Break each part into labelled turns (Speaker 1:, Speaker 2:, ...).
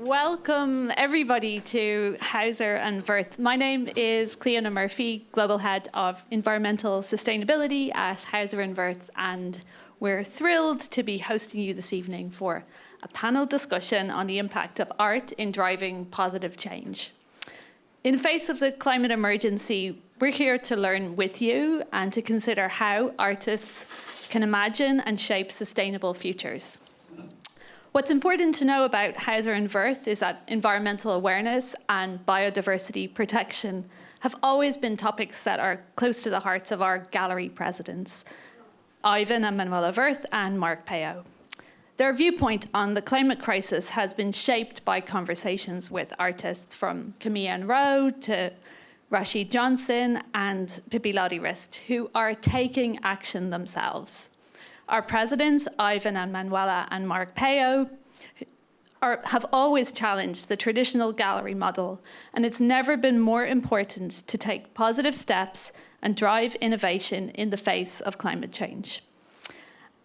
Speaker 1: Welcome everybody to Hauser Wirth. My name is Cleona Murphy, Global Head of Environmental Sustainability at Hauser Wirth, and we're thrilled to be hosting you this evening for a panel discussion on the impact of art in driving positive change. In the face of the climate emergency, we're here to learn with you and to consider how artists can imagine and shape sustainable futures. What's important to know about Hauser Wirth is that environmental awareness and biodiversity protection have always been topics that are close to the hearts of our gallery presidents, Ivan and Manuela Wirth and Mark Peo. Their viewpoint on the climate crisis has been shaped by conversations with artists from Camille Rowe to Rashid Johnson and Pippi Lodi-Rist, who are taking action themselves. Our presidents, Ivan and Manuela and Mark Peo, have always challenged the traditional gallery model, and it's never been more important to take positive steps and drive innovation in the face of climate change.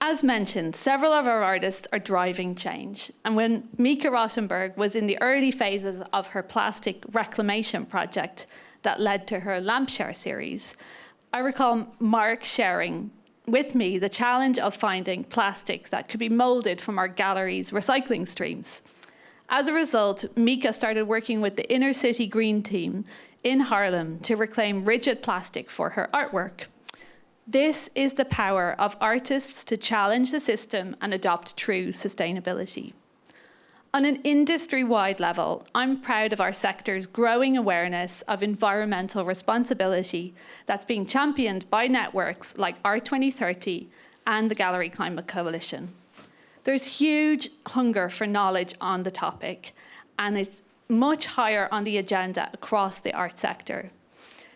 Speaker 1: As mentioned, several of our artists are driving change, and when Mika Rothenberg was in the early phases of her plastic reclamation project that led to her Lampshare series, I recall Mark sharing with me the challenge of finding plastic that could be molded from our gallery's recycling streams. As a result, Mika started working with the Inner City Green team in Haarlem to reclaim rigid plastic for her artwork. This is the power of artists to challenge the system and adopt true sustainability. On an industry-wide level, I'm proud of our sector's growing awareness of environmental responsibility that's being championed by networks like Art 2030 and the Gallery Climate Coalition. There's huge hunger for knowledge on the topic, and it's much higher on the agenda across the art sector.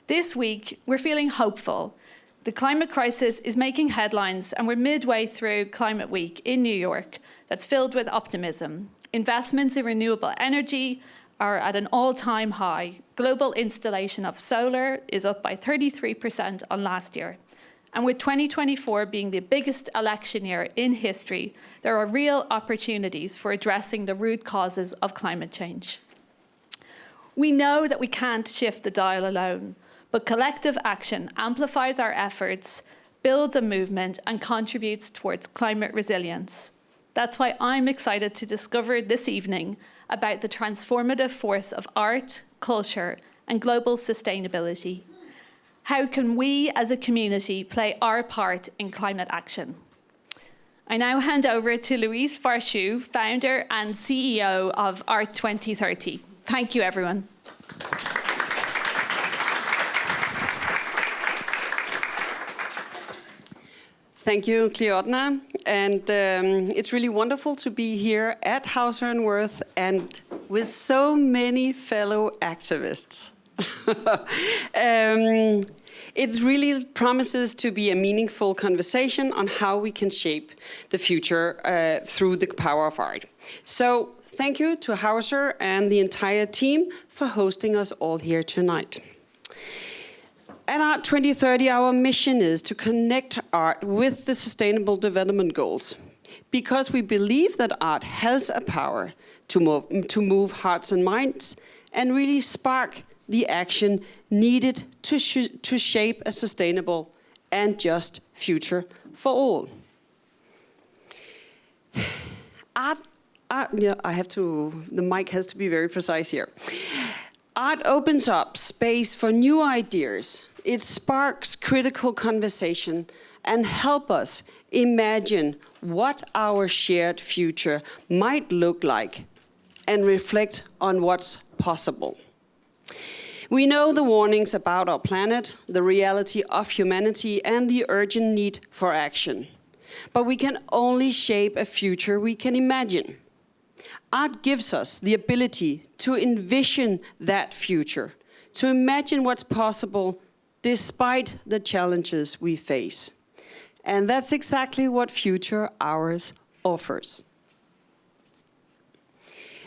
Speaker 1: This week, we're feeling hopeful. The climate crisis is making headlines, and we're midway through Climate Week in New York that's filled with optimism. Investments in renewable energy are at an all-time high. Global installation of solar is up by 33% on last year. And with 2024 being the biggest election year in history, there are real opportunities for addressing the root causes of climate change. We know that we can't shift the dial alone, but collective action amplifies our efforts, builds a movement, and contributes towards climate resilience. That's why I'm excited to discover this evening about the transformative force of art, culture, and global sustainability. How can we as a community play our part in climate action? I now hand over to Luise Faurschou, founder and CEO of Art 2030. Thank you, everyone.
Speaker 2: Thank you, Cleona. And it's really wonderful to be here at Hauser Wirth and with so many fellow activists. It really promises to be a meaningful conversation on how we can shape the future through the power of art. So thank you to Hauser and the entire team for hosting us all here tonight. At Art 2030, our mission is to connect art with the Sustainable Development Goals, because we believe that art has a power to move hearts and minds and really spark the action needed to shape a sustainable and just future for all. The mic has to be very precise here. Art opens up space for new ideas. It sparks critical conversation and helps us imagine what our shared future might look like and reflect on what's possible. We know the warnings about our planet, the reality of humanity, and the urgent need for action. But we can only shape a future we can imagine. Art gives us the ability to envision that future, to imagine what's possible despite the challenges we face. And that's exactly what Future Hours offers.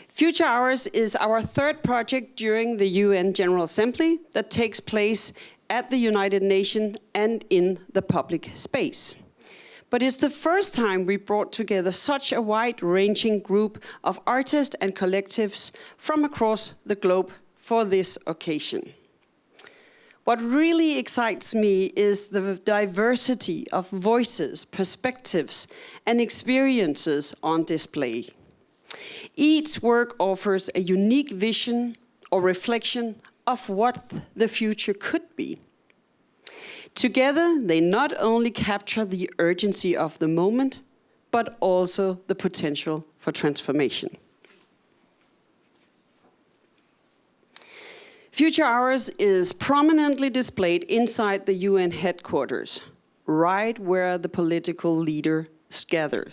Speaker 2: Future Hours is our third project during the UN General Assembly that takes place at the United Nations and in the public space. but it's the first time we brought together such a wide-ranging group of artists and collectives from across the globe for this occasion. What really excites me is the diversity of voices, perspectives, and experiences on display. Each work offers a unique vision or reflection of what the future could be. Together, they not only capture the urgency of the moment, but also the potential for transformation. Future Hours is prominently displayed inside the UN headquarters, right where the political leaders gather.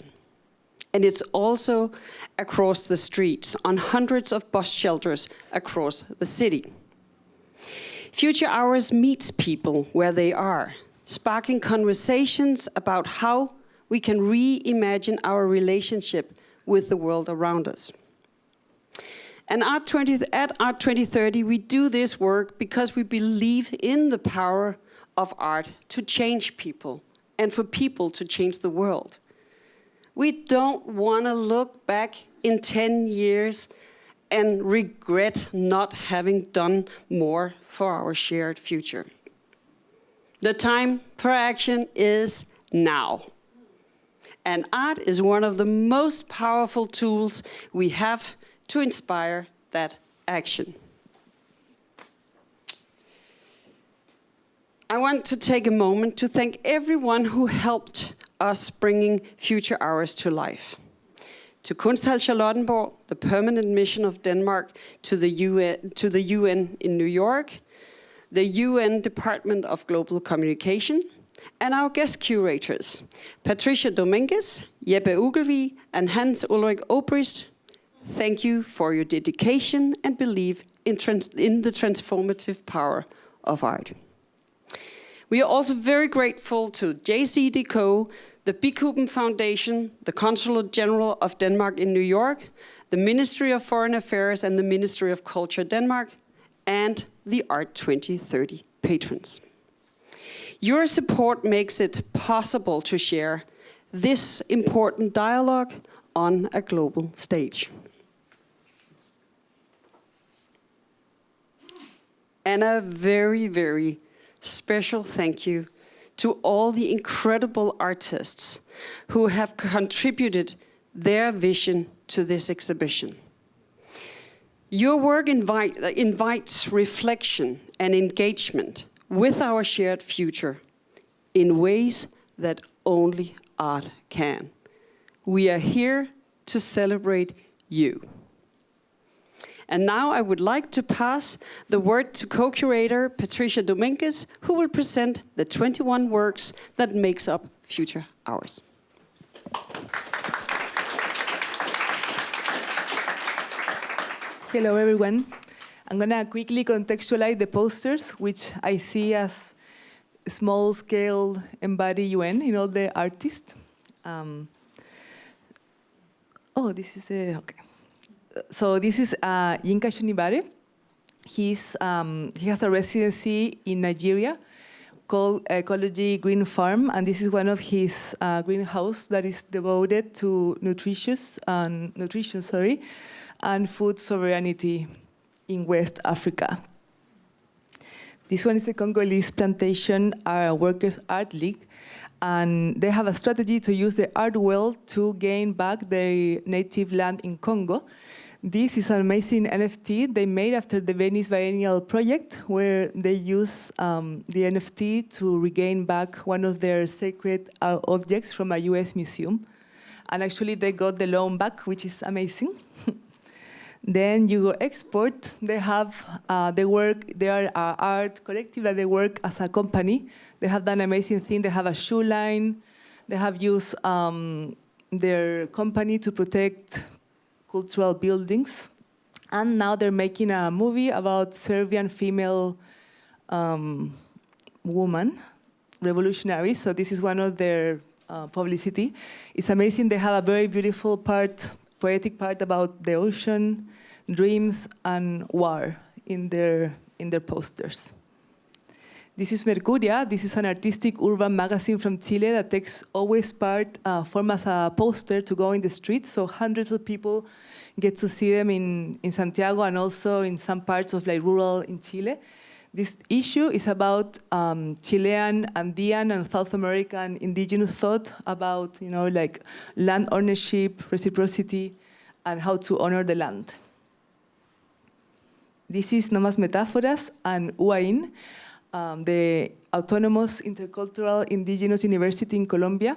Speaker 2: And it's also across the streets, on hundreds of bus shelters across the city. Future Hours meets people where they are, sparking conversations about how we can reimagine our relationship with the world around us. And at Art 2030, we do this work because we believe in the power of art to change people and for people to change the world. We don't want to look back in 10 years and regret not having done more for our shared future. The time for action is now. And art is one of the most powerful tools we have to inspire that action. I want to take a moment to thank everyone who helped us bringing Future Hours to life. To Kunsthal Charlottenborg, the permanent mission of Denmark to the UN in New York, the UN Department of Global Communication, and our guest curators, Patricia Dominguez, Jeppe Ugelvig, and Hans Ulrik Obrist. Thank you for your dedication and belief in the transformative power of art. We are also very grateful to JCDecaux, the Bikuben Foundation, the Consulate General of Denmark in New York, the Ministry of Foreign Affairs and the Ministry of Culture Denmark, and the Art 2030 patrons. Your support makes it possible to share this important dialogue on a global stage. And a very, very special thank you to all the incredible artists who have contributed their vision to this exhibition. Your work invites reflection and engagement with our shared future in ways that only art can. We are here to celebrate you. And now I would like to pass the word to co-curator Patricia Dominguez, who will present the 21 works that makes up Future Hours.
Speaker 3: Hello, everyone. I'm going to quickly contextualize the posters, which I see as small-scale embodied UN in all the artists. This is okay. So this is Yinka Shonibare. He has a residency in Nigeria called Ecology Green Farm, and this is one of his greenhouse that is devoted to nutrition, and food sovereignty in West Africa. This one is the Congolese Plantation Workers Art League, and they have a strategy to use the art world to gain back their native land in Congo. This is an amazing NFT they made after the Venice Biennial project, where they use the NFT to regain back one of their sacred objects from a US museum. And actually, they got the loan back, which is amazing. Then you go export. They have they are an art collective that they work as a company. They have done amazing thing. They have a shoe line. They have used their company to protect cultural buildings. And now they're making a movie about Serbian female woman, revolutionary. So this is one of their publicity. It's amazing. They have a very beautiful part, poetic part about the ocean, dreams, and war in their posters. This is Mercuria. This is an artistic urban magazine from Chile that takes always form as a poster to go in the street. So hundreds of people get to see them in Santiago and also in some parts of like rural in Chile. This issue is about Chilean, Andean, and South American indigenous thought about, like land ownership, reciprocity, and how to honor the land. This is No Más Metáforas and UAIN, the Autonomous Intercultural Indigenous University in Colombia.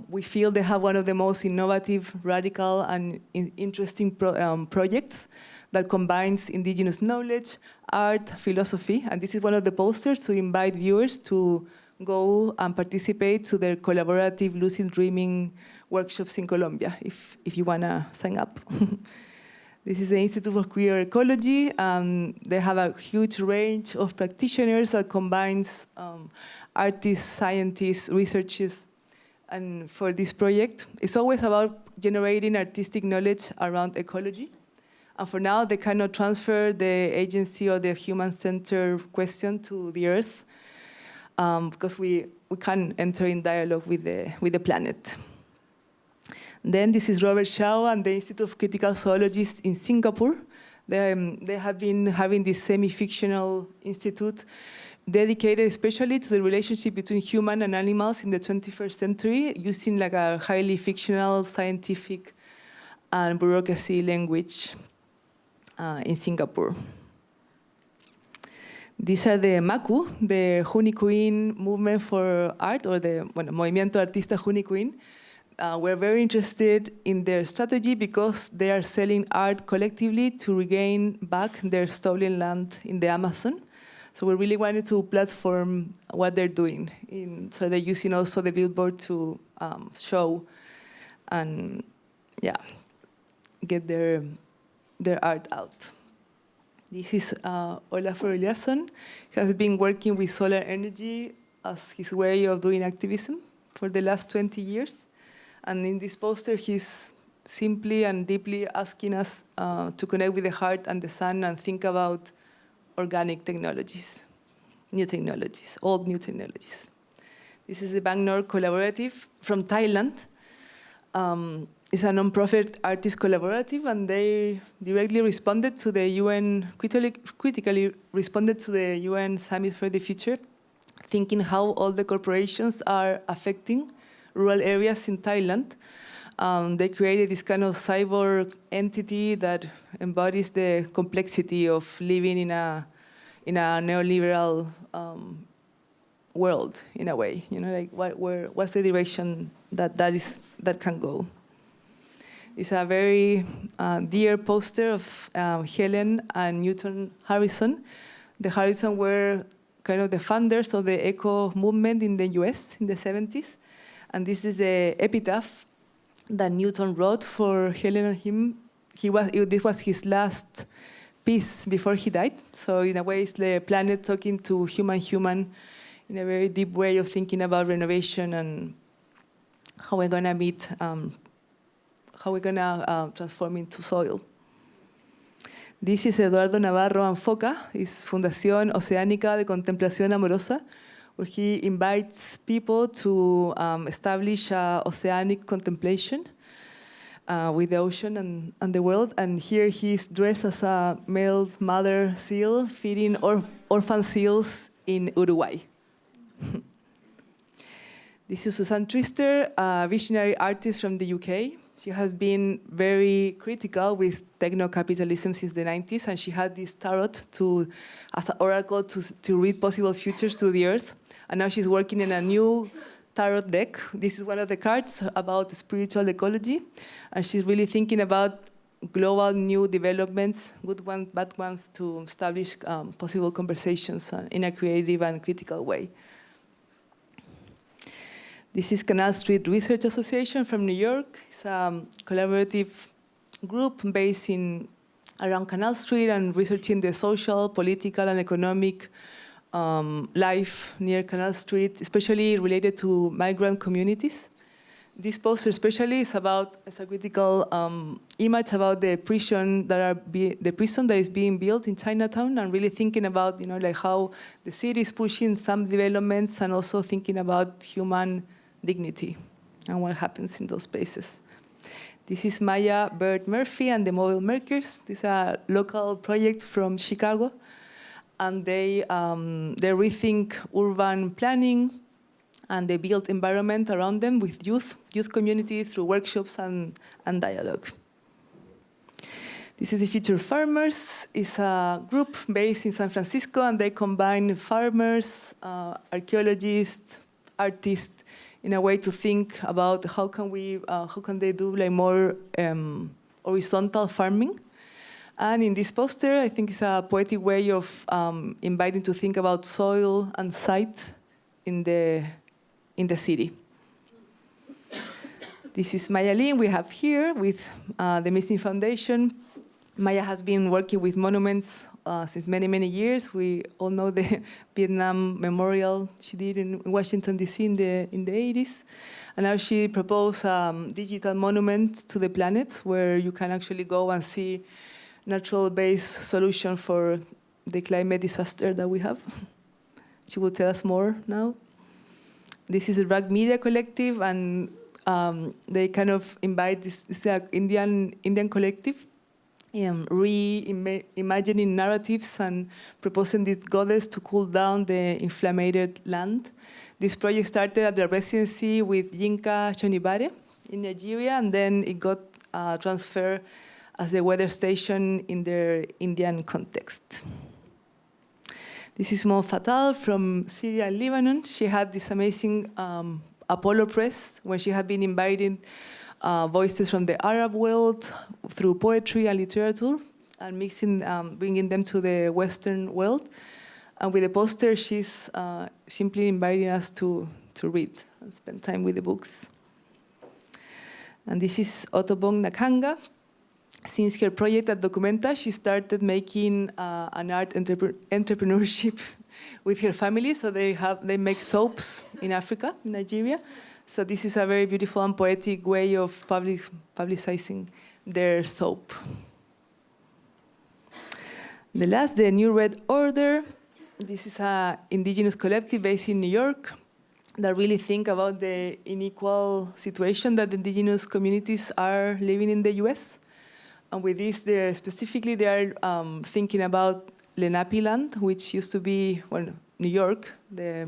Speaker 3: We feel they have one of the most innovative, radical, and interesting projects that combines indigenous knowledge, art, philosophy, and this is one of the posters to invite viewers to go and participate to their collaborative lucid dreaming workshops in Colombia, if you want to sign up. This is the Institute for Queer Ecology. They have a huge range of practitioners that combines artists, scientists, researchers, and for this project, it's always about generating artistic knowledge around ecology. And for now, they cannot transfer the agency or the human-centered question to the Earth because we can't enter in dialogue with the planet. Then this is Robert Shaw and the Institute of Critical Zoologists in Singapore. They have been having this semi-fictional institute dedicated especially to the relationship between human and animals in the 21st century, using like a highly fictional, scientific, and bureaucracy language in Singapore. These are the MACU, the Junicuin movement for art, or the Movimiento Artista Junicuin. We're very interested in their strategy because they are selling art collectively to regain back their stolen land in the Amazon. So we really wanted to platform what they're doing. So they're using also the billboard to show and get their art out. This is Olafur Eliasson. He has been working with solar energy as his way of doing activism for the last 20 years. And in this poster, he's simply and deeply asking us to connect with the heart and the sun and think about organic technologies, new technologies, old new technologies. This is the Bangor Collaborative from Thailand. It's a non-profit artist collaborative, and they directly responded to the UN, critically responded to the UN Summit for the Future, thinking how all the corporations are affecting rural areas in Thailand. They created this kind of cyborg entity that embodies the complexity of living in a neoliberal world, in a way. Like what's the direction that can go? It's a very dear poster of Helen and Newton Harrison. The Harrison were kind of the founders of the eco movement in the US in the 70s. And this is the epitaph that Newton wrote for Helen and him. This was his last piece before he died. So in a way, it's the planet talking to human in a very deep way of thinking about renovation and how we're gonna meet, how we're gonna transform into soil. This is Eduardo Navarro and Foca. It's Fundación Oceánica de Contemplación Amorosa, where he invites people to establish oceanic contemplation with the ocean and the world. And here he's dressed as a male mother seal feeding orphan seals in Uruguay. This is Susanne Trister, a visionary artist from the UK. She has been very critical with techno-capitalism since the 90s, and she had this tarot as an oracle to read possible futures to the earth. And now she's working in a new tarot deck. This is one of the cards about spiritual ecology. And she's really thinking about global new developments, good ones, bad ones, to establish possible conversations in a creative and critical way. This is Canal Street Research Association from New York. It's a collaborative group based around Canal Street and researching the social, political, and economic life near Canal Street, especially related to migrant communities. This poster especially is about a critical image about the prison that is being built in Chinatown, and really thinking about like how the city is pushing some developments, and also thinking about human dignity and what happens in those spaces. This is Maya Bird-Murphy and the Mobile Makers. This is a local project from Chicago, and they rethink urban planning, and they build environment around them with youth community through workshops and dialogue. This is the Future Farmers. It's a group based in San Francisco, and they combine farmers, archaeologists, artists, in a way to think about how can they do like more horizontal farming. And in this poster, I think it's a poetic way of inviting to think about soil and site in the city. This is Maya Lin we have here with the Missing Foundation. Maya has been working with monuments since many, many years. We all know the Vietnam Memorial she did in Washington, D.C. in the 80s. And now she proposed digital monuments to the planet, where you can actually go and see natural-based solution for the climate disaster that we have. She will tell us more now. This is a Rag Media Collective, and they kind of invite this Indian collective, reimagining narratives and proposing this goddess to cool down the inflamed land. This project started at the residency with Yinka Shonibare in Nigeria, and then it got transferred as a weather station in their Indian context. This is Mo Fatal from Syria and Lebanon. She had this amazing Apollo Press, where she had been inviting voices from the Arab world through poetry and literature, and bringing them to the Western world. And with the poster, she's simply inviting us to read and spend time with the books. And this is Otobong Nakanga. Since her project at Documenta, she started making an art entrepreneurship with her family. So they make soaps in Africa, in Nigeria. So this is a very beautiful and poetic way of publicizing their soap. The last, the New Red Order. This is an indigenous collective based in New York that really think about the unequal situation that the indigenous communities are living in the US. And with this, they are thinking about Lenape land, which used to be, New York,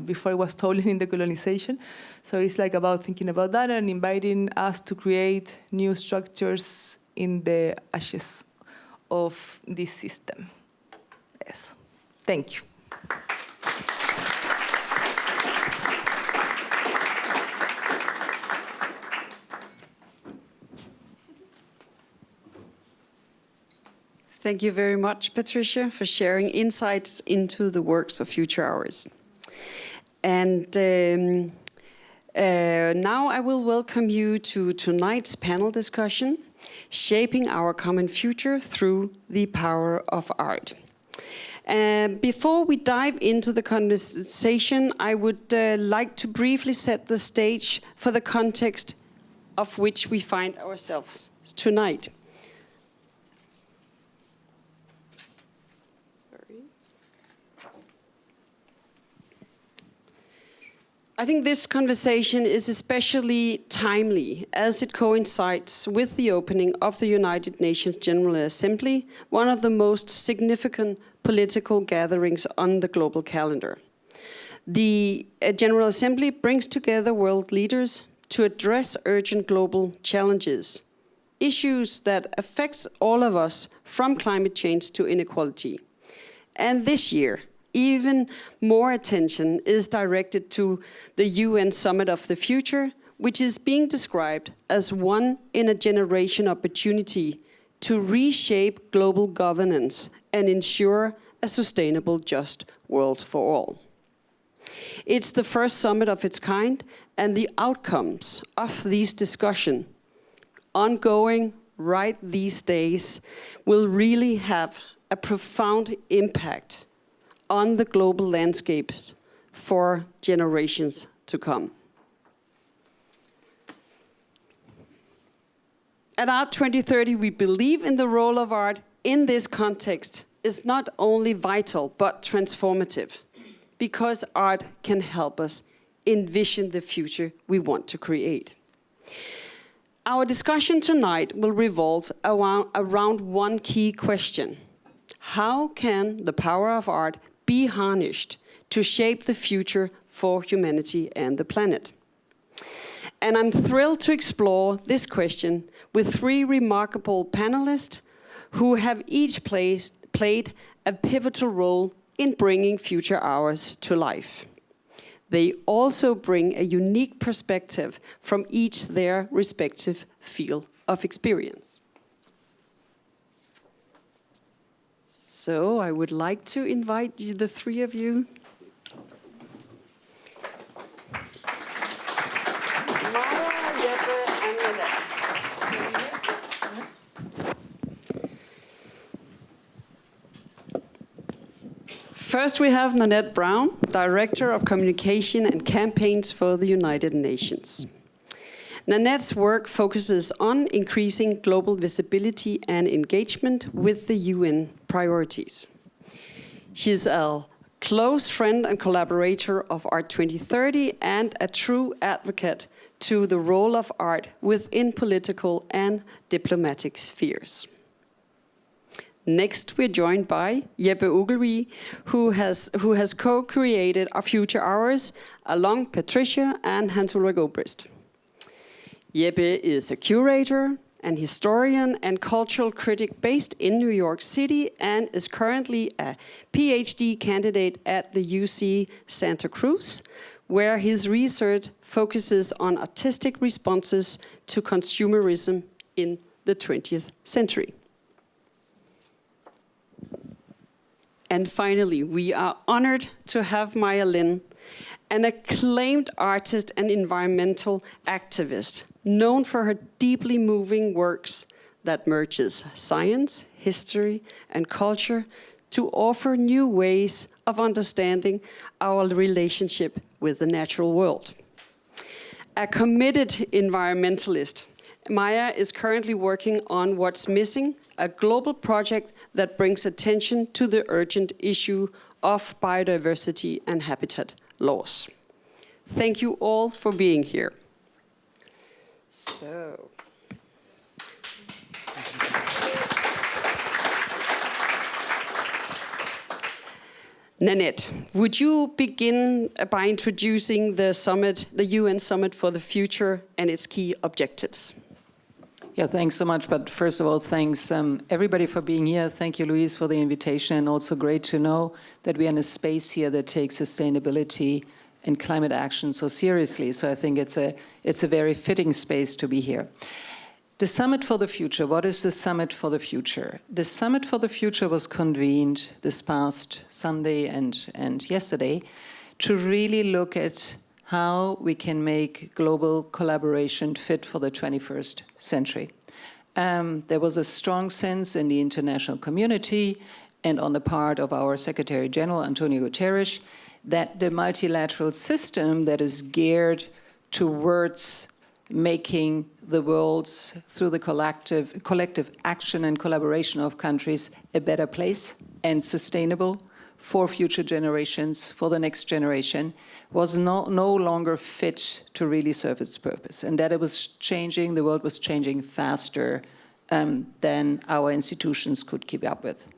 Speaker 3: before it was stolen in the colonization. So it's like about thinking about that and inviting us to create new structures in the ashes of this system. Yes, thank you.
Speaker 2: Thank you very much, Patricia, for sharing insights into the works of Future Hours. And now I will welcome you to tonight's panel discussion, Shaping Our Common Future Through the Power of Art. Before we dive into the conversation, I would like to briefly set the stage for the context of which we find ourselves tonight. I think this conversation is especially timely as it coincides with the opening of the United Nations General Assembly, one of the most significant political gatherings on the global calendar. The General Assembly brings together world leaders to address urgent global challenges, issues that affect all of us, from climate change to inequality. And this year, even more attention is directed to the UN Summit of the Future, which is being described as one in a generation opportunity to reshape global governance and ensure a sustainable, just world for all. It's the first summit of its kind, and the outcomes of these discussions, ongoing right these days, will really have a profound impact on the global landscapes for generations to come. At Art 2030, we believe in the role of art in this context is not only vital, but transformative, because art can help us envision the future we want to create. Our discussion tonight will revolve around one key question. How can the power of art be harnessed to shape the future for humanity and the planet? And I'm thrilled to explore this question with three remarkable panelists who have each played a pivotal role in bringing Future Hours to life. They also bring a unique perspective from each their respective field of experience. So I would like to invite the three of you. Maya, Jeppe, and Nanette. First, we have Nanette Braun, Director of Communication and Campaigns for the United Nations. Nanette's work focuses on increasing global visibility and engagement with the UN priorities. She's a close friend and collaborator of Art 2030 and a true advocate to the role of art within political and diplomatic spheres. Next, we're joined by Jeppe Ugelvig, who has co-created our Future Hours along Patricia and Hans-Ulrik Obrist. Jeppe is a curator, an historian, and cultural critic based in New York City and is currently a PhD candidate at the UC Santa Cruz, where his research focuses on artistic responses to consumerism in the 20th century. And finally, we are honored to have Maya Lin, an acclaimed artist and environmental activist, known for her deeply moving works that merges science, history, and culture to offer new ways of understanding our relationship with the natural world. A committed environmentalist, Maya is currently working on What's Missing, a global project that brings attention to the urgent issue of biodiversity and habitat loss. Thank you all for being here. So. Nanette, would you begin by introducing the summit, the UN Summit for the Future and its key objectives?
Speaker 4: Yeah, thanks so much. But first of all, thanks everybody for being here. Thank you, Luise, for the invitation. And also great to know that we're in a space here that takes sustainability and climate action so seriously. So I think it's a very fitting space to be here. The Summit for the Future. What is the Summit for the Future? The Summit for the Future was convened this past Sunday and yesterday to really look at how we can make global collaboration fit for the 21st century. There was a strong sense in the international community and on the part of our Secretary General, Antonio Guterres, that the multilateral system that is geared towards making the world, through the collective action and collaboration of countries, a better place and sustainable for future generations, for the next generation, was no longer fit to really serve its purpose. And that it was changing, the world was changing faster than our institutions could keep up with.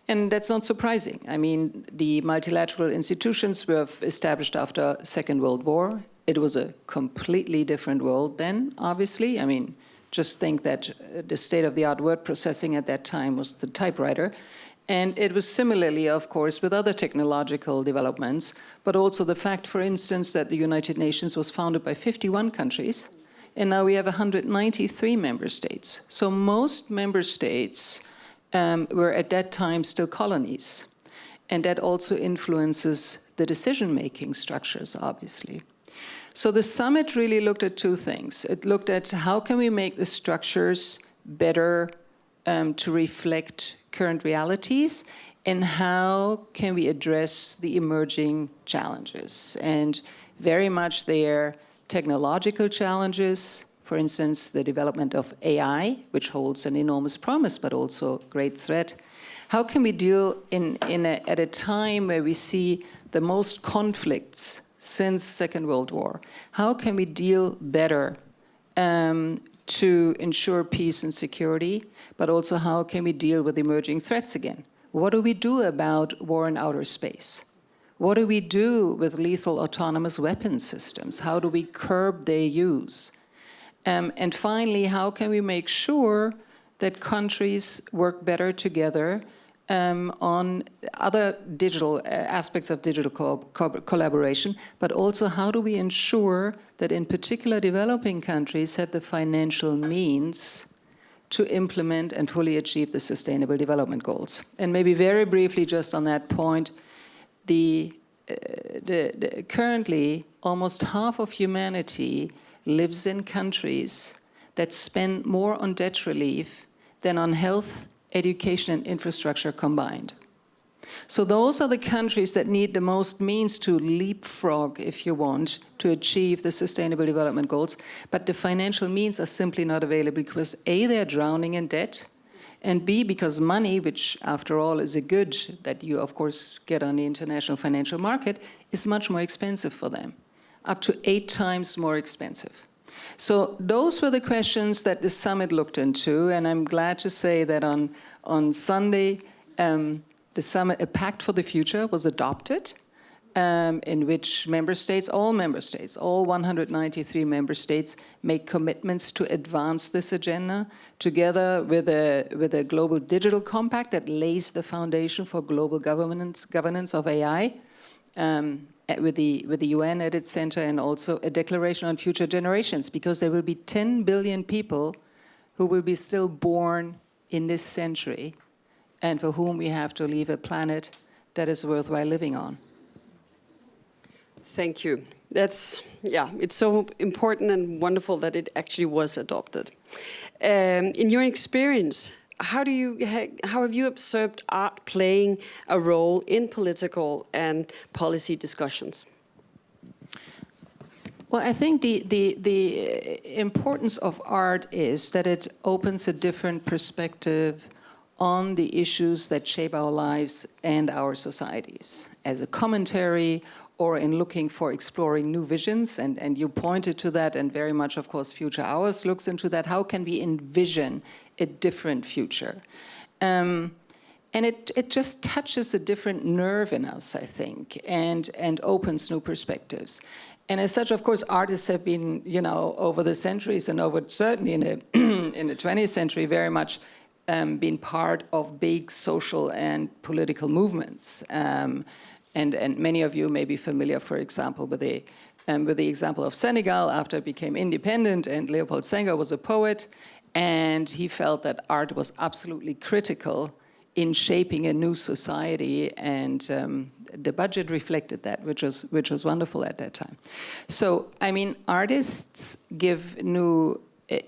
Speaker 4: And that's not surprising. I mean, the multilateral institutions were established after Second World War. It was a completely different world then, obviously. I mean, just think that the state-of-the-art word processing at that time was the typewriter. And it was similarly, of course, with other technological developments, but also the fact, for instance, that the United Nations was founded by 51 countries, and now we have 193 member states. So most member states were at that time still colonies. And that also influences the decision-making structures, obviously. So the summit really looked at two things. It looked at how can we make the structures better to reflect current realities, and how can we address the emerging challenges. And very much there, technological challenges, For instance, the development of AI, which holds an enormous promise, but also great threat. How can we deal at a time where we see the most conflicts since Second World War? How can we deal better to ensure peace and security, but also how can we deal with emerging threats again? What do we do about war in outer space? What do we do with lethal autonomous weapons systems? How do we curb their use? And finally, how can we make sure that countries work better together on other digital aspects of digital collaboration, but also how do we ensure that in particular developing countries have the financial means to implement and fully achieve the Sustainable Development Goals? And maybe very briefly just on that point, currently almost half of humanity lives in countries that spend more on debt relief than on health, education, and infrastructure combined. So those are the countries that need the most means to leapfrog, if you want, to achieve the Sustainable Development Goals. But the financial means are simply not available because A, they're drowning in debt, and B, because money, which after all is a good that you of course get on the international financial market, is much more expensive for them, up to 8 times more expensive. So those were the questions that the summit looked into, and I'm glad to say that on Sunday, the summit, a Pact for the Future, was adopted, in which all 193 member states, make commitments to advance this agenda, together with a global digital compact that lays the foundation for global governance of AI, with the UN at its center, and also a declaration on future generations, because there will be 10 billion people who will be still born in this century, and for whom we have to leave a planet that is worthwhile living on.
Speaker 2: Thank you. It's so important and wonderful that it actually was adopted. In your experience, how have you observed art playing a role in political and policy discussions?
Speaker 4: Well, I think the importance of art is that it opens a different perspective on the issues that shape our lives and our societies, as a commentary or in looking for exploring new visions, and you pointed to that, and very much, of course, Future Hours looks into that. How can we envision a different future? And it just touches a different nerve in us, I think, and opens new perspectives. And as such, of course, artists have been, over the centuries and certainly in the 20th century, very much been part of big social and political movements. And many of you may be familiar, for example, with the example of Senegal after it became independent, and Léopold Senghor was a poet, and he felt that art was absolutely critical in shaping a new society, and the budget reflected that, which was wonderful at that time. So, I mean, artists give new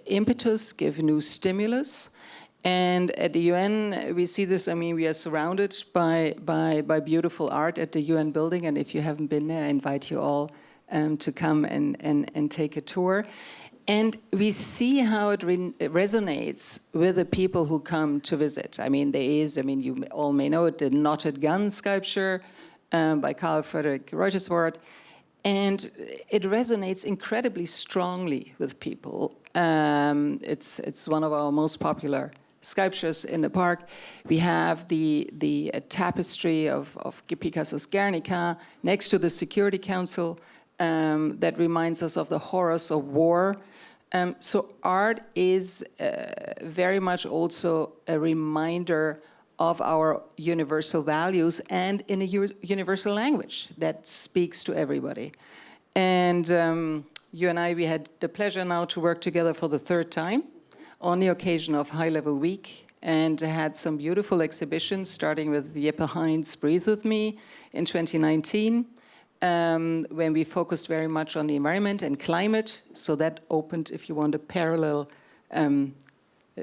Speaker 4: impetus, give new stimulus. And at the UN, we see this. I mean, we are surrounded by beautiful art at the UN building. And if you haven't been there, I invite you all to come and take a tour. And we see how it resonates with the people who come to visit. I mean, you all may know it, the Knotted Gun sculpture by Carl Friedrich Reuterswärd. And it resonates incredibly strongly with people. It's one of our most popular sculptures in the park. We have the tapestry of Picasso's Guernica next to the Security Council that reminds us of the horrors of war. So art is very much also a reminder of our universal values, and in a universal language that speaks to everybody. And you and I, we had the pleasure now to work together for the 3rd time on the occasion of High Level Week, and had some beautiful exhibitions, starting with Jeppe Hein's Breathe With Me in 2019, when we focused very much on the environment and climate. So that opened, if you want, a parallel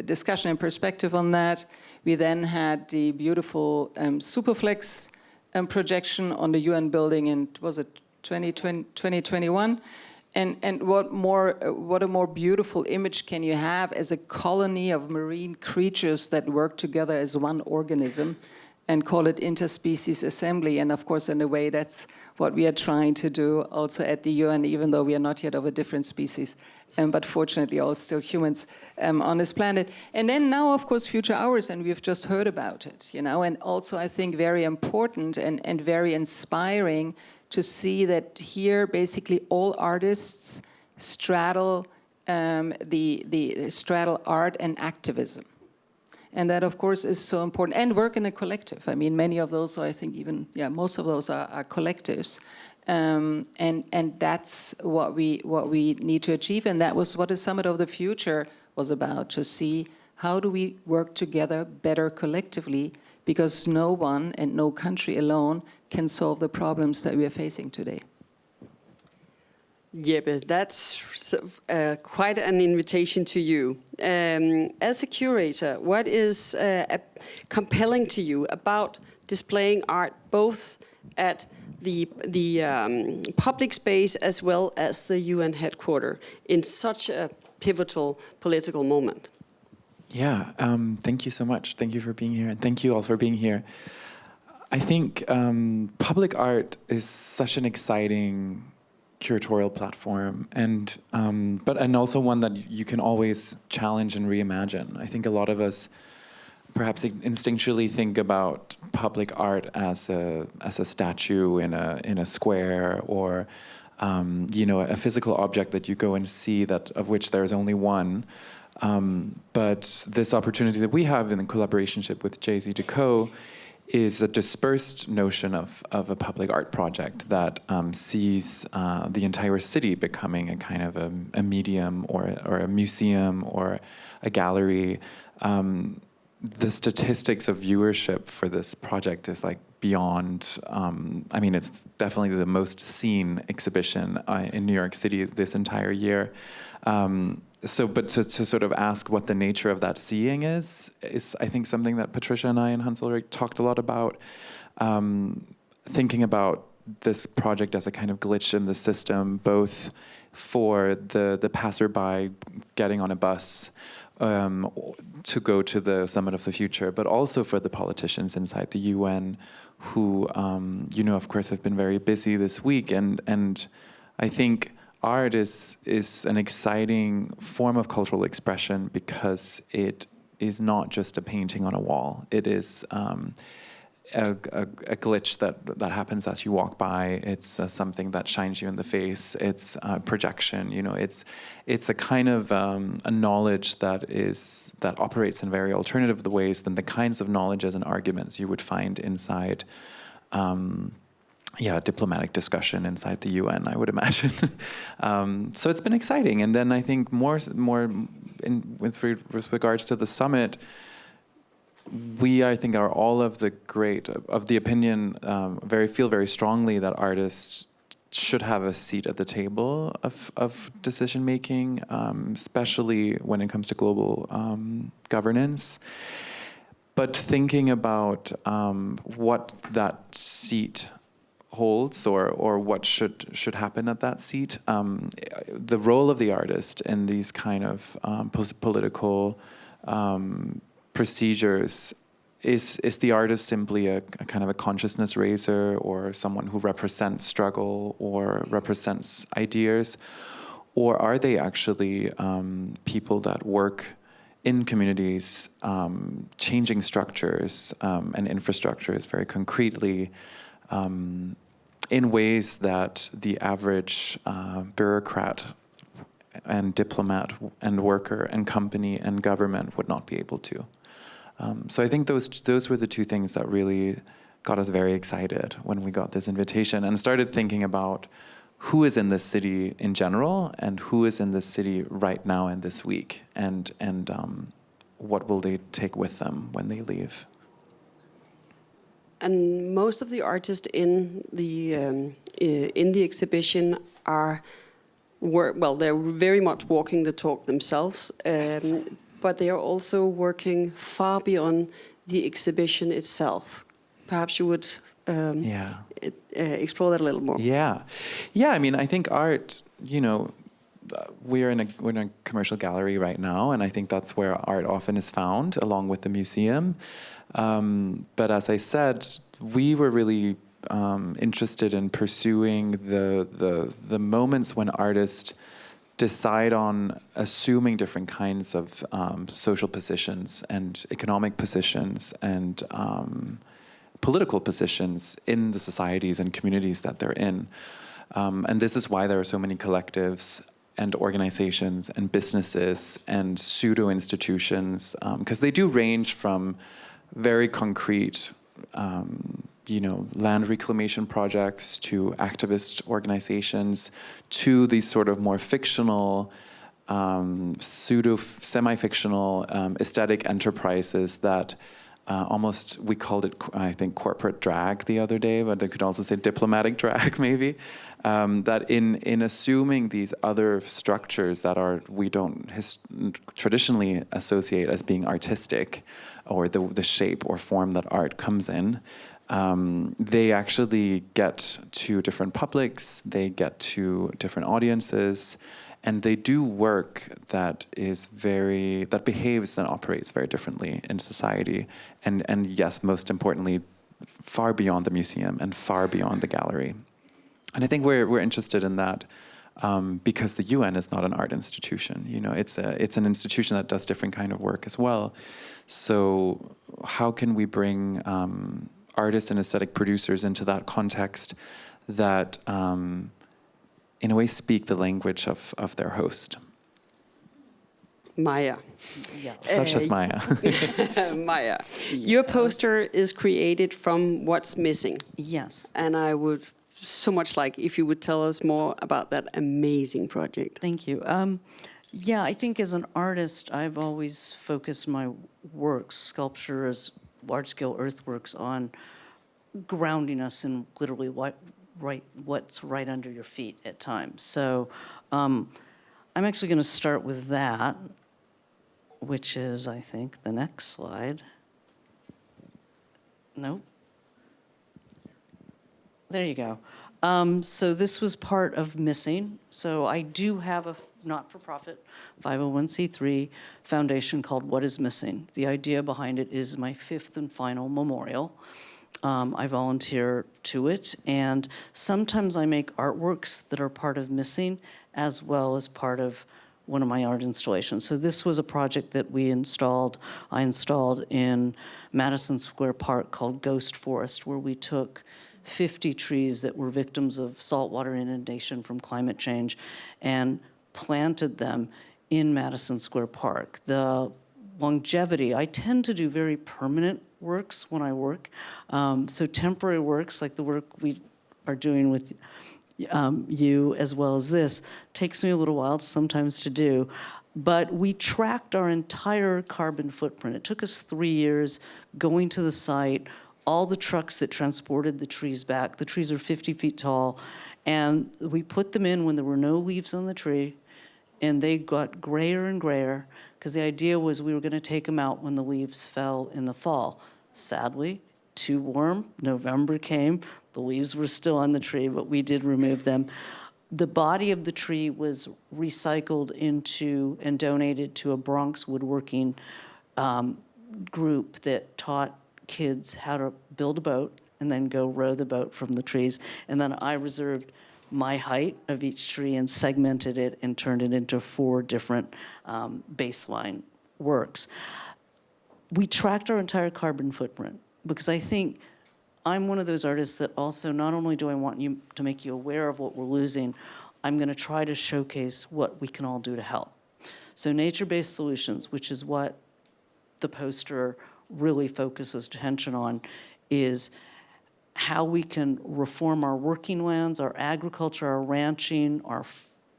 Speaker 4: discussion and perspective on that. We then had the beautiful Superflex projection on the UN building, and was it 2021? And what a more beautiful image can you have as a colony of marine creatures that work together as one organism and call it interspecies assembly. And of course, in a way, that's what we are trying to do also at the UN, even though we are not yet of a different species. But fortunately, all still humans on this planet. And then now, of course, Future Hours, and we've just heard about it, you know. And also, I think, very important and very inspiring to see that here, basically, all artists straddle straddle art and activism. And that, of course, is so important. And work in a collective. I mean, many of those, I think even, most of those are collectives. And that's what we need to achieve, and that was what the Summit of the Future was about, to see how do we work together better collectively, because no one and no country alone can solve the problems that we are facing today.
Speaker 2: Jeppe, that's quite an invitation to you. As a curator, what is compelling to you about displaying art both at the public space as well as the UN headquarters in such a pivotal political moment?
Speaker 5: Yeah, thank you so much. Thank you for being here, and thank you all for being here. I think public art is such an exciting curatorial platform, and also one that you can always challenge and reimagine. I think a lot of us perhaps instinctually think about public art as a statue in a square, or a physical object that you go and see, that of which there is only one. But this opportunity that we have in collaborationship with JZ2Co is a dispersed notion of a public art project that sees the entire city becoming a kind of a medium or a museum or a gallery. The statistics of viewership for this project is like beyond, it's definitely the most seen exhibition in New York City this entire year. But to sort of ask what the nature of that seeing is I think something that Patricia and I and Hans Ulrich talked a lot about, thinking about this project as a kind of glitch in the system, both for the passerby getting on a bus to go to the Summit of the Future, but also for the politicians inside the UN who, of course, have been very busy this week. And I think art is an exciting form of cultural expression because it is not just a painting on a wall. It is a glitch that happens as you walk by. It's something that shines you in the face. It's a projection. It's a kind of a knowledge that operates in very alternative ways than the kinds of knowledges and arguments you would find inside diplomatic discussion inside the UN, I would imagine. So it's been exciting. And then I think with regards to the summit, I think, are all of the opinion, feel very strongly that artists should have a seat at the table of decision making, especially when it comes to global governance. But thinking about what that seat holds or what should happen at that seat, the role of the artist in these kind of political procedures, is the artist simply a kind of a consciousness raiser, or someone who represents struggle or represents ideas, or are they actually people that work in communities, changing structures and infrastructures very concretely, in ways that the average bureaucrat and diplomat and worker and company and government would not be able to. So I think those were the two things that really got us very excited when we got this invitation, and started thinking about who is in this city in general and who is in this city right now and this week, and what will they take with them when they leave.
Speaker 2: And most of the artists in the exhibition they're very much walking the talk themselves.
Speaker 5: Yes.
Speaker 2: But they are also working far beyond the exhibition itself. Perhaps you would explore that a little more.
Speaker 5: Yeah. I mean, I think art we're in a commercial gallery right now, and I think that's where art often is found, along with the museum. But as I said, we were really interested in pursuing the moments when artists decide on assuming different kinds of social positions and economic positions and political positions in the societies and communities that they're in. And this is why there are so many collectives and organizations and businesses and pseudo-institutions, because they do range from very concrete, land reclamation projects to activist organizations to these sort of more fictional, semi-fictional aesthetic enterprises that almost, we called it, I think, corporate drag the other day, but they could also say diplomatic drag maybe, that in assuming these other structures that we don't traditionally associate as being artistic, or the shape or form that art comes in, they actually get to different publics, they get to different audiences, and they do work that behaves and operates very differently in society. And yes, most importantly, far beyond the museum and far beyond the gallery. And I think we're interested in that because the UN is not an art institution. It's an institution that does different kind of work as well. So how can we bring artists and aesthetic producers into that context that in a way speak the language of their host?
Speaker 2: Maya.
Speaker 6: Yeah.
Speaker 5: Such as Maya.
Speaker 2: Maya, your poster is created from what's missing.
Speaker 6: Yes.
Speaker 2: And I would so much like if you would tell us more about that amazing project.
Speaker 6: Thank you. Yeah, I think as an artist, I've always focused my works, sculptures, large-scale earthworks, on grounding us in literally what's right under your feet at times. So I'm actually going to start with that, which is, I think, the next slide. Nope. There you go. So this was part of Missing. So I do have a not-for-profit 501c3 foundation called What is Missing. The idea behind it is my 5th and final memorial. I volunteer to it, and sometimes I make artworks that are part of Missing as well as part of one of my art installations. So this was a project that I installed in Madison Square Park called Ghost Forest, where we took 50 trees that were victims of saltwater inundation from climate change and planted them in Madison Square Park. The longevity, I tend to do very permanent works when I work. So temporary works, like the work we are doing with you as well as this, takes me a little while sometimes to do. But we tracked our entire carbon footprint. It took us 3 years going to the site, all the trucks that transported the trees back. The trees are 50 feet tall. And we put them in when there were no leaves on the tree, and they got grayer and grayer, because the idea was we were going to take them out when the leaves fell in the fall. Sadly, too warm, November came, the leaves were still on the tree, but we did remove them. The body of the tree was recycled into and donated to a Bronx woodworking group that taught kids how to build a boat and then go row the boat from the trees. And then I reserved my height of each tree and segmented it and turned it into 4 different baseline works. We tracked our entire carbon footprint because I think I'm one of those artists that also, not only do I want you to make you aware of what we're losing, I'm going to try to showcase what we can all do to help. So nature-based solutions, which is what the poster really focuses attention on, is how we can reform our working lands, our agriculture, our ranching, our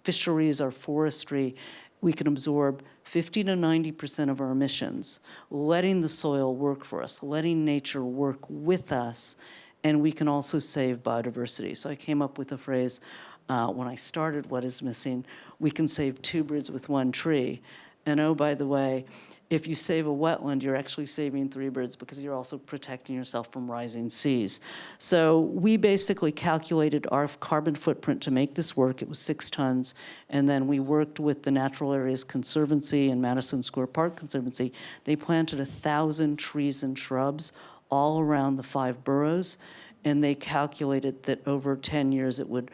Speaker 6: fisheries, our forestry. We can absorb 50 to 90% of our emissions, letting the soil work for us, letting nature work with us, and we can also save biodiversity. So I came up with a phrase when I started What is Missing, we can save 2 birds with 1 tree. And oh, by the way, if you save a wetland, you're actually saving 3 birds because you're also protecting yourself from rising seas. So we basically calculated our carbon footprint to make this work. It was 6 tons. And then we worked with the Natural Areas Conservancy and Madison Square Park Conservancy. They planted 1,000 trees and shrubs all around the 5 boroughs. And they calculated that over 10 years it would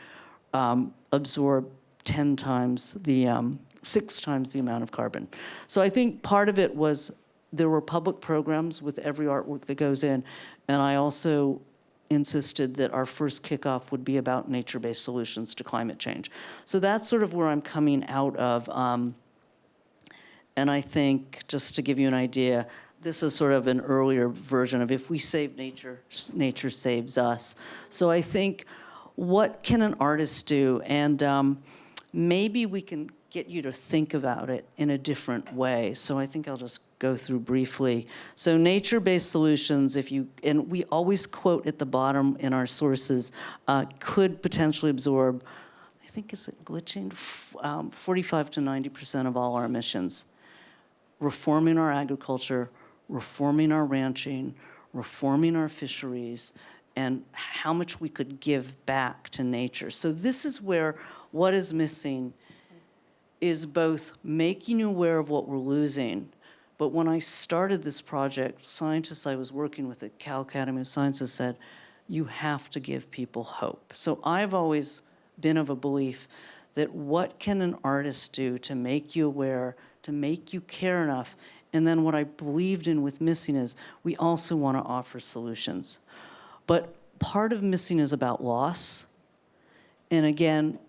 Speaker 6: absorb 10 times the 6 times the amount of carbon. So I think part of it was there were public programs with every artwork that goes in, and I also insisted that our first kickoff would be about nature-based solutions to climate change. So that's sort of where I'm coming out of. And I think, just to give you an idea, this is sort of an earlier version of if we save nature, nature saves us. So I think, what can an artist do? And maybe we can get you to think about it in a different way. So I think I'll just go through briefly. So nature-based solutions, and we always quote at the bottom in our sources, could potentially absorb, I think is it glitching, 45 to 90% of all our emissions. Reforming our agriculture, reforming our ranching, reforming our fisheries, and how much we could give back to nature. So this is where what is missing is both making you aware of what we're losing, but when I started this project, scientists I was working with at Cal Academy of Sciences said, you have to give people hope. So I've always been of a belief that what can an artist do to make you aware, to make you care enough, and then what I believed in with Missing is we also want to offer solutions. But part of Missing is about loss, and again,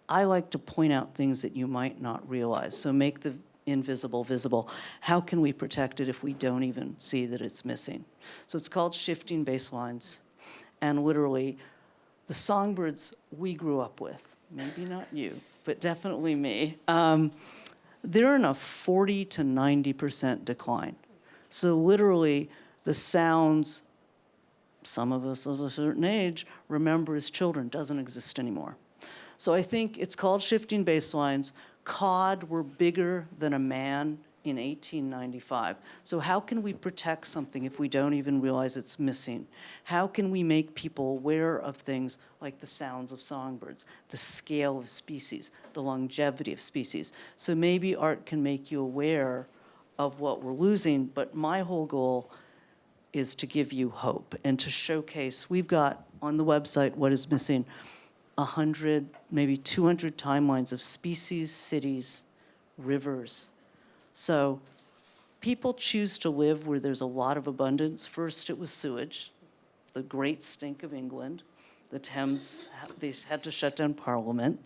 Speaker 6: I like to point out things that you might not realize. So make the invisible visible. How can we protect it if we don't even see that it's missing? So it's called shifting baselines. And literally, the songbirds we grew up with, maybe not you, but definitely me, they're in a 40 to 90% decline. So literally, the sounds, some of us of a certain age remember as children, doesn't exist anymore. So I think it's called shifting baselines. Cod were bigger than a man in 1895. So how can we protect something if we don't even realize it's missing? How can we make people aware of things like the sounds of songbirds, the scale of species, the longevity of species? So maybe art can make you aware of what we're losing, but my whole goal is to give you hope and to showcase. We've got on the website What is Missing 100, maybe 200 timelines of species, cities, rivers. So people choose to live where there's a lot of abundance. First, it was sewage, the great stink of England. The Thames, they had to shut down Parliament.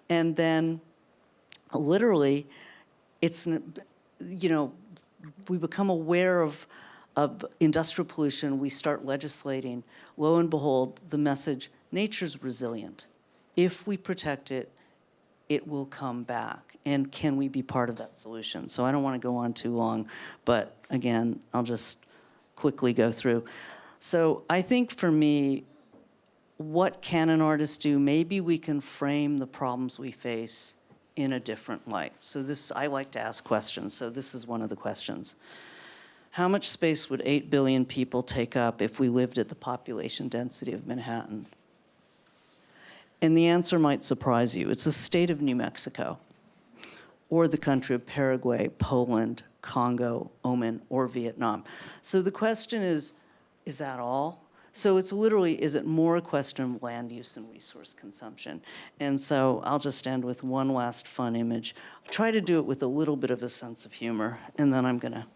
Speaker 6: And then literally, it's, you know, we become aware of industrial pollution, we start legislating. Lo and behold, the message, nature's resilient. If we protect it, it will come back. And can we be part of that solution? So I don't want to go on too long, but again, I'll just quickly go through. So I think for me, what can an artist do? Maybe we can frame the problems we face in a different light. So this, I like to ask questions, so this is one of the questions. How much space would 8 billion people take up if we lived at the population density of Manhattan? And the answer might surprise you. It's the state of New Mexico, or the country of Paraguay, Poland, Congo, Oman, or Vietnam. So the question is that all? So it's literally, is it more a question of land use and resource consumption? And so I'll just end with one last fun image. I'll try to do it with a little bit of a sense of humor, and then I'm gonna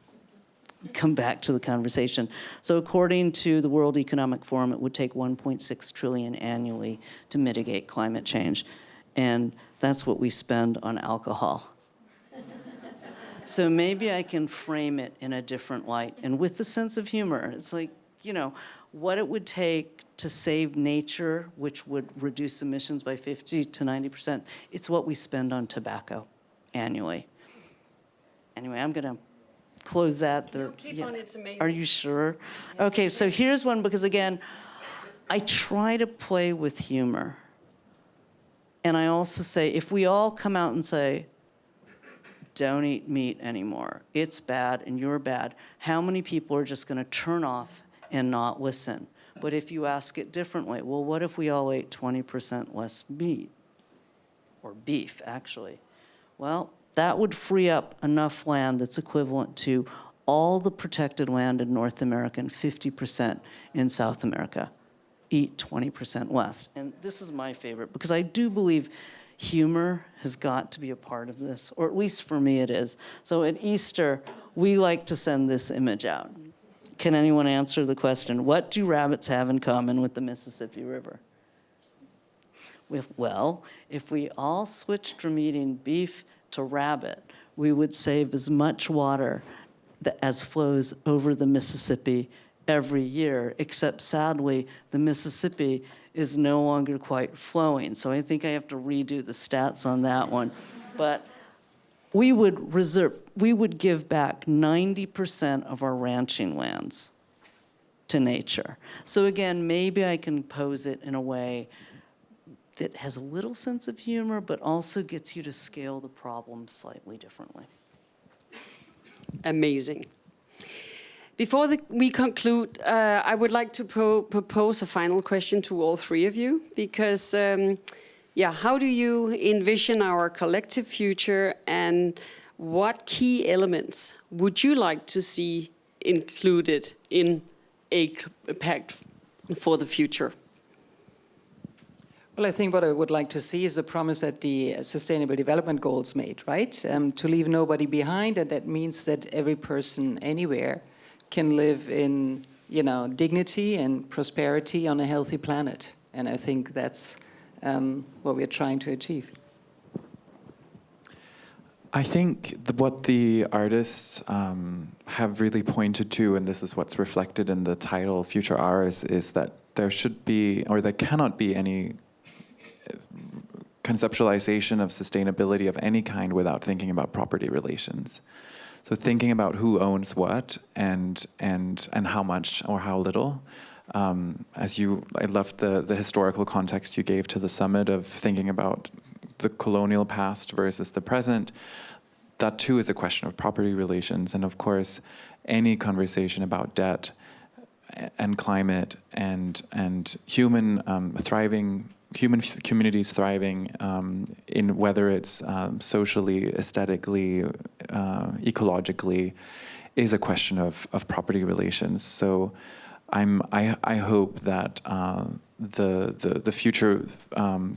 Speaker 6: come back to the conversation. So according to the World Economic Forum, it would take 1.6 trillion annually to mitigate climate change. And that's what we spend on alcohol. So maybe I can frame it in a different light. And with the sense of humor, it's like, you know, what it would take to save nature, which would reduce emissions by 50 to 90%, it's what we spend on tobacco annually. Anyway, I'm gonna close that.
Speaker 2: No, keep on, it's amazing.
Speaker 6: Are you sure? Okay, so here's one, because again, I try to play with humor. And I also say, if we all come out and say, don't eat meat anymore. It's bad and you're bad. How many people are just going to turn off and not listen? But if you ask it differently, well, what if we all ate 20% less meat? Or beef, actually. Well, that would free up enough land that's equivalent to all the protected land in North America and 50% in South America. Eat 20% less. And this is my favorite, because I do believe humor has got to be a part of this, or at least for me it is. So at Easter, we like to send this image out. Can anyone answer the question, what do rabbits have in common with the Mississippi River? Well, if we all switched from eating beef to rabbit, we would save as much water as flows over the Mississippi every year, except sadly, the Mississippi is no longer quite flowing. So I think I have to redo the stats on that one. But we would give back 90% of our ranching lands to nature. So again, maybe I can pose it in a way that has a little sense of humor, but also gets you to scale the problem slightly differently.
Speaker 2: Amazing. Before we conclude, I would like to propose a final question to all three of you, because, how do you envision our collective future, and what key elements would you like to see included in a pact for the future?
Speaker 4: Well, I think what I would like to see is the promise that the Sustainable Development Goals made, right? To leave nobody behind, and that means that every person anywhere can live in, dignity and prosperity on a healthy planet. And I think that's what we're trying to achieve.
Speaker 5: I think what the artists have really pointed to, and this is what's reflected in the title, Future Ours, is that there should be, or there cannot be any conceptualization of sustainability of any kind without thinking about property relations. So thinking about who owns what and how much or how little. I loved the historical context you gave to the summit of thinking about the colonial past versus the present. That too is a question of property relations, and of course, any conversation about debt and climate and human communities thriving in whether it's socially, aesthetically, ecologically, is a question of property relations. So I hope that the future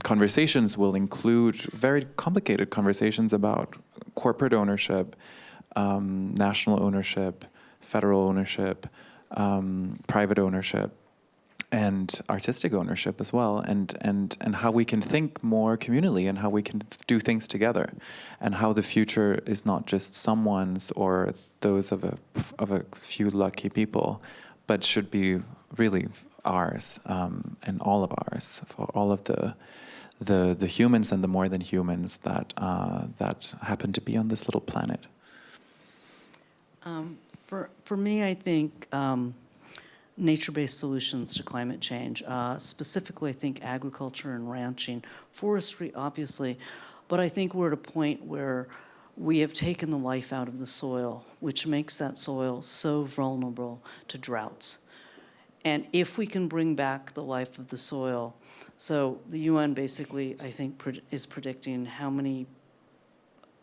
Speaker 5: conversations will include very complicated conversations about corporate ownership, national ownership, federal ownership, private ownership, and artistic ownership as well, and how we can think more communally, and how we can do things together, and how the future is not just someone's or those of a few lucky people, but should be really ours, and all of ours, for all of the humans and the more than humans that happen to be on this little planet.
Speaker 6: For me, I think nature-based solutions to climate change. Specifically, I think agriculture and ranching, forestry, obviously, but I think we're at a point where we have taken the life out of the soil, which makes that soil so vulnerable to droughts. And if we can bring back the life of the soil, so the UN basically, I think, is predicting how many,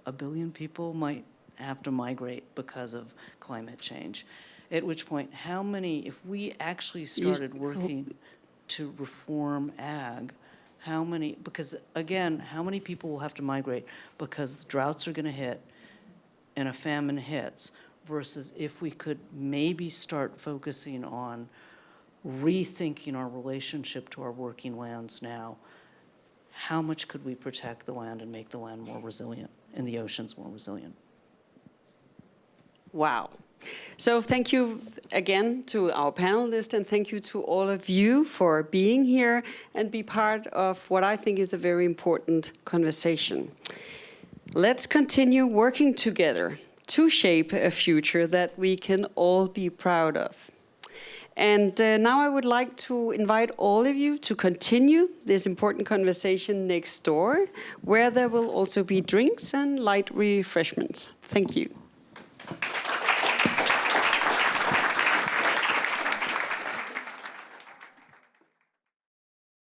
Speaker 6: 1 billion people might have to migrate because of climate change. At which point, how many, if we actually started working to reform ag, how many, because again, how many people will have to migrate because droughts are going to hit and a famine hits, versus if we could maybe start focusing on rethinking our relationship to our working lands now, how much could we protect the land and make the land more resilient and the oceans more resilient?
Speaker 2: Wow. So thank you again to our panelists, and thank you to all of you for being here and be part of what I think is a very important conversation. Let's continue working together to shape a future that we can all be proud of. And now I would like to invite all of you to continue this important conversation next door, where there will also be drinks and light refreshments. Thank you.